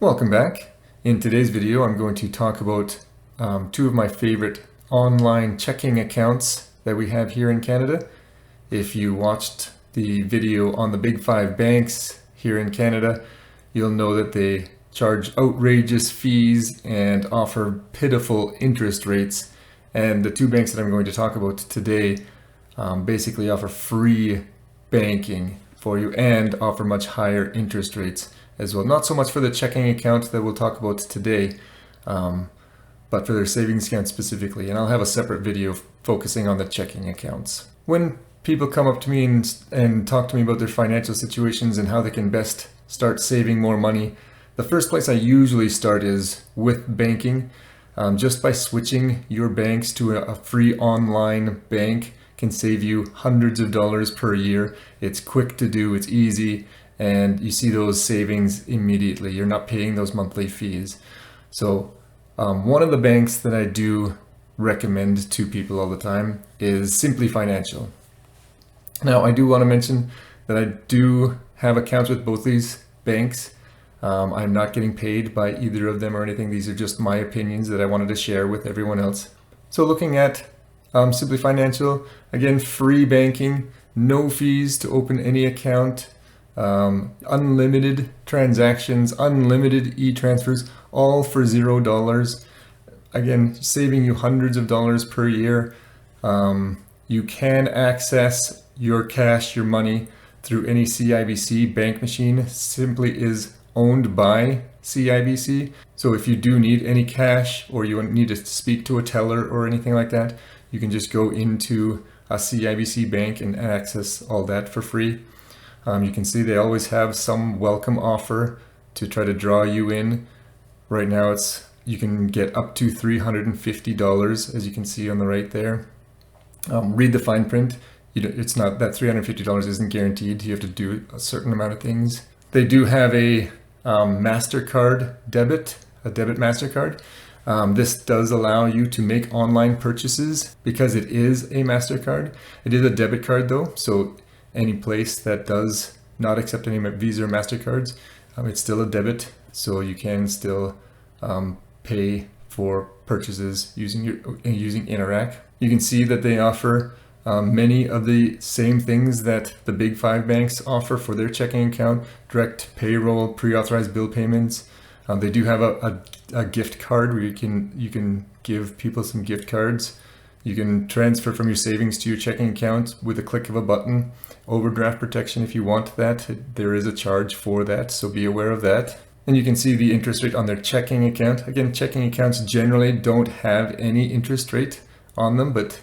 Welcome back. In today's video, I'm going to talk about two of my favorite online checking accounts that we have here in Canada. If you watched the video on the big five banks here in Canada, you'll know that they charge outrageous fees and offer pitiful interest rates. And the two banks that I'm going to talk about today basically offer free banking for you and offer much higher interest rates as well. Not so much for the checking account that we'll talk about today, but for their savings account specifically. And I'll have a separate video focusing on the checking accounts. When people come up to me and talk to me about their financial situations and how they can best start saving more money, the first place I usually start is with banking. Just by switching your banks to a free online bank can save you hundreds of dollars per year. It's quick to do, it's easy, and you see those savings immediately. You're not paying those monthly fees. So one of the banks that I do recommend to people all the time is Simply Financial. Now, I do want to mention that I do have accounts with both these banks. I'm not getting paid by either of them or anything. These are just my opinions that I wanted to share with everyone else. So looking at Simply Financial, again, free banking, no fees to open any account, unlimited transactions, unlimited e-transfers, all for $0. Again, saving you hundreds of dollars per year. You can access your cash, your money, through any CIBC bank machine. Simply is owned by CIBC. So if you do need any cash or you need to speak to a teller or anything like that, you can just go into a CIBC bank and access all that for free. You can see they always have some welcome offer to try to draw you in. Right now you can get up to $350, as you can see on the right there. Read the fine print. It's not that $350 isn't guaranteed. You have to do a certain amount of things. They do have a MasterCard debit, a debit MasterCard. This does allow you to make online purchases because it is a MasterCard. It is a debit card though, so any place that does not accept any Visa or MasterCards, it's still a debit, so you can still pay for purchases using Interac. You can see that they offer many of the same things that the big five banks offer for their checking account: direct payroll, pre-authorized bill payments. They do have a gift card where you can give people some gift cards. You can transfer from your savings to your checking account with a click of a button. Overdraft protection if you want that. There is a charge for that, so be aware of that. And you can see the interest rate on their checking account. Again, checking accounts generally don't have any interest rate on them, but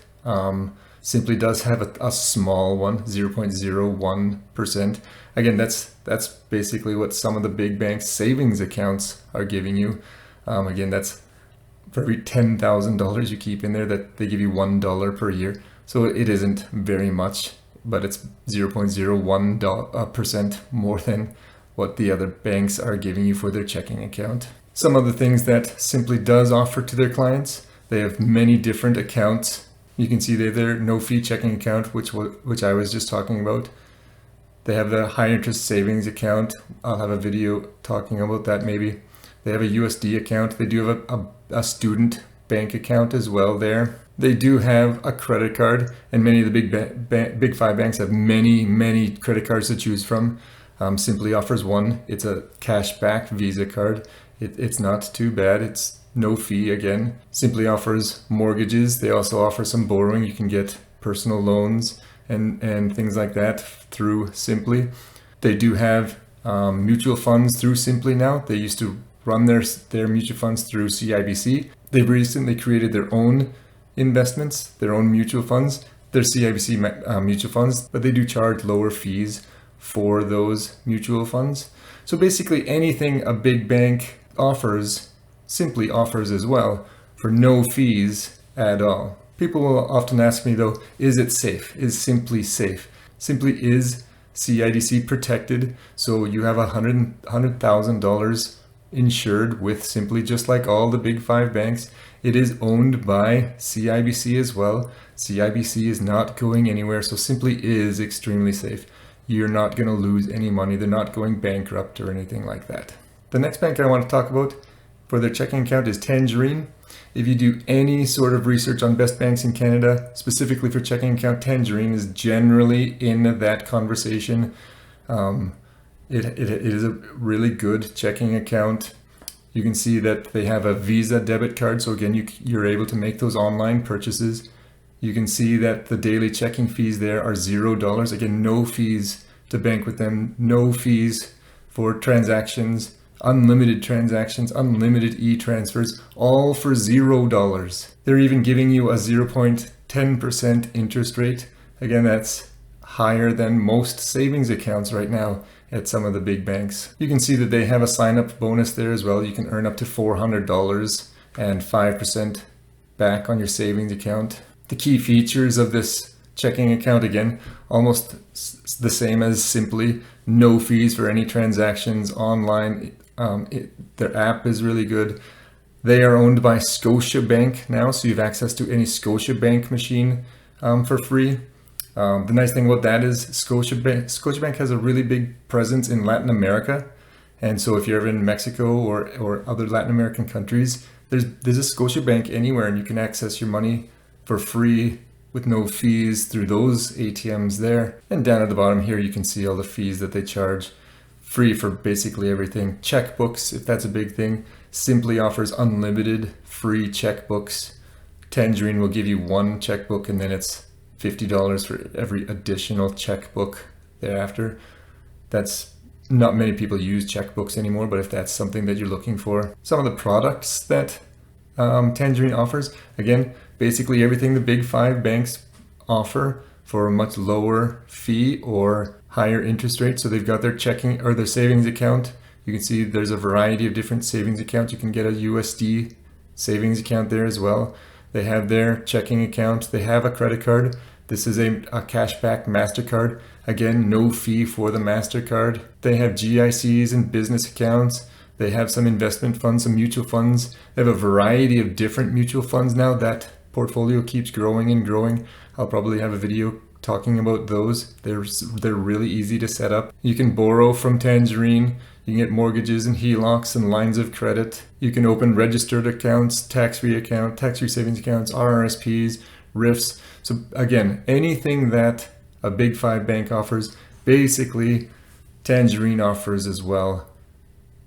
Simply does have a small one, 0.01%. Again, that's basically what some of the big banks' savings accounts are giving you. Again, that's for every $10,000 you keep in there, that they give you $1 per year. So it isn't very much, but it's 0.01% more than what the other banks are giving you for their checking account. Some of the things that Simply does offer to their clients: they have many different accounts. You can see their no-fee checking account, which I was just talking about. They have the high-interest savings account. I'll have a video talking about that maybe. They have a USD account. They do have a student bank account as well there. They do have a credit card, and many of the big five banks have many credit cards to choose from. Simply offers one. It's a cashback Visa card. It's not too bad. It's no fee again. Simply offers mortgages. They also offer some borrowing. You can get personal loans and things like that through Simply. They do have mutual funds through Simply now. They used to run their mutual funds through CIBC. They've recently created their own investments, their own mutual funds. They're CIBC mutual funds, but they do charge lower fees for those mutual funds. So basically anything a big bank offers, Simply offers as well, for no fees at all. People will often ask me though, is it safe? Is Simply safe? Simply is CIBC protected, so you have $100,000 insured with Simply, just like all the big five banks. It is owned by CIBC as well. CIBC is not going anywhere, so Simply is extremely safe. You're not going to lose any money. They're not going bankrupt or anything like that. The next bank I want to talk about for their checking account is Tangerine. If you do any sort of research on best banks in Canada, specifically for checking account, Tangerine is generally in that conversation. It is a really good checking account. You can see that they have a Visa debit card, so again, you're able to make those online purchases. You can see that the daily checking fees there are $0. Again, no fees to bank with them, no fees for transactions, unlimited transactions, unlimited e-transfers, all for $0. They're even giving you a 0.10% interest rate. Again, that's higher than most savings accounts right now at some of the big banks. You can see that they have a sign-up bonus there as well. You can earn up to $400 and 5% back on your savings account. The key features of this checking account, again, almost the same as Simply. No fees for any transactions online. Their app is really good. They are owned by Scotiabank now, so you have access to any Scotiabank machine for free. The nice thing about that is Scotiabank has a really big presence in Latin America. And so if you're ever in Mexico or other Latin American countries, there's a Scotiabank anywhere, and you can access your money for free with no fees through those ATMs there. And down at the bottom here, you can see all the fees that they charge. Free for basically everything. Checkbooks, if that's a big thing. Simply offers unlimited free checkbooks. Tangerine will give you one checkbook, and then it's $50 for every additional checkbook thereafter. That's not many people use checkbooks anymore, but if that's something that you're looking for. Some of the products that Tangerine offers, again, basically everything the big five banks offer for a much lower fee or higher interest rate. So they've got their checking or their savings account. You can see there's a variety of different savings accounts. You can get a USD savings account there as well. They have their checking account. They have a credit card. This is a cashback MasterCard. Again, no fee for the MasterCard. They have GICs and business accounts. They have some investment funds, some mutual funds. They have a variety of different mutual funds now. That portfolio keeps growing and growing. I'll probably have a video talking about those. They're really easy to set up. You can borrow from Tangerine. You can get mortgages and HELOCs and lines of credit. You can open registered accounts, tax-free savings accounts, RRSPs, RIFs. So again, anything that a big five bank offers, basically Tangerine offers as well.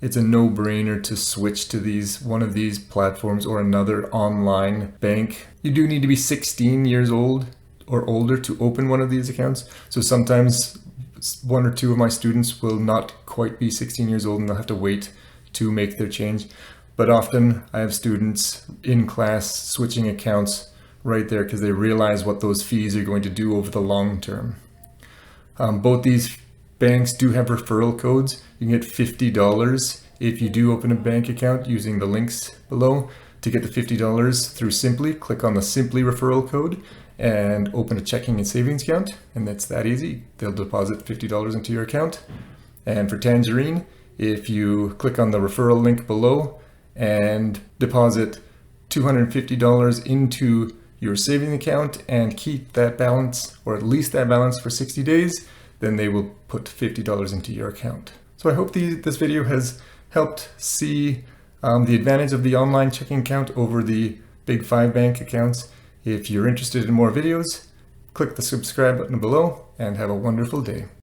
It's a no-brainer to switch to one of these platforms or another online bank. You do need to be 16 years old or older to open one of these accounts. So sometimes one or two of my students will not quite be 16 years old and they'll have to wait to make their change. But often I have students in class switching accounts right there because they realize what those fees are going to do over the long term. Both these banks do have referral codes. You can get $50 if you do open a bank account using the links below. To get the $50 through Simply, click on the Simply referral code and open a checking and savings account, and that's that easy. They'll deposit $50 into your account. And for Tangerine, if you click on the referral link below and deposit $250 into your savings account and keep that balance, or at least that balance, for 60 days, then they will put $50 into your account. So I hope this video has helped see the advantage of the online checking account over the big five bank accounts. If you're interested in more videos, click the subscribe button below and have a wonderful day.